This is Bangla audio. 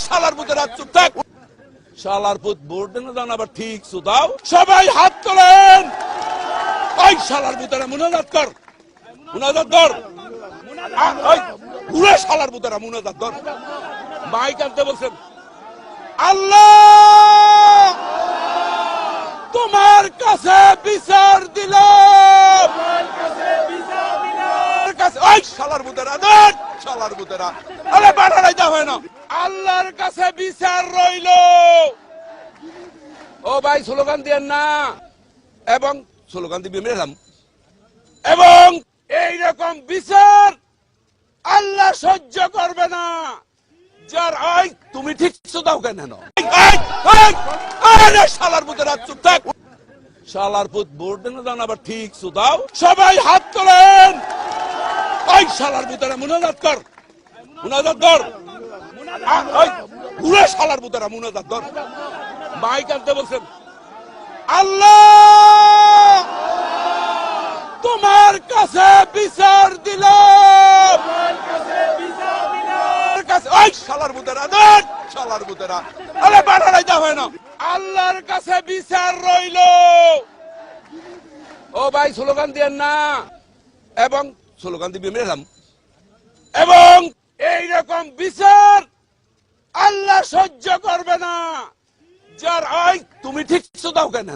শালার পুতেরা চুপ থাক। শালার পুত ভোট দেন দাও আবার ঠিক সুদাও। সবাই হাত তোলেন। ওই শালার পুতেরা মুনাজাত কর, মুনাজাত কর। ওই পুরো শালার পুতেরা মুনাজাত কর। মাইক আনতে বলছেন। আল্লাহ তোমার কাছে বিচার দিলাম। ওই শালার পুতেরা দেন, শালার পুতেরা আরে বাড়াই দেওয়া হয় না। আল্লাহর কাছে বিচার রইল। ও ভাই স্লোগান দিয়েন না, এবং স্লোগান দিবি মেলাম, এবং এইরকম বিচার আল্লাহ সহ্য করবে না। যার ওই তুমি ঠিক দাও কেন? শালার পুতেরা চুপ থাক। শালার পুত ভোট দেন দাও আবার ঠিক দাও। সবাই হাত তোলেন। ওই শালার পুতেরা মুনাজাত কর, মুনাজাত কর। ওই পুরো শালার পুতেরা মুনাজাত কর। মাইক আনতে বলছেন। আল্লাহ তোমার কাছে বিচার দিলাম। ওই শালার পুতেরা দেন, শালার পুতেরা আরে বাড়াই দেওয়া হয় না। আল্লাহর কাছে বিচার রইল। ও ভাই স্লোগান দিয়েন না, এবং স্লোগান দিবি মেলাম, এবং এইরকম বিচার আল্লাহ সহ্য করবে না। যার ওই তুমি ঠিক দাও কেন?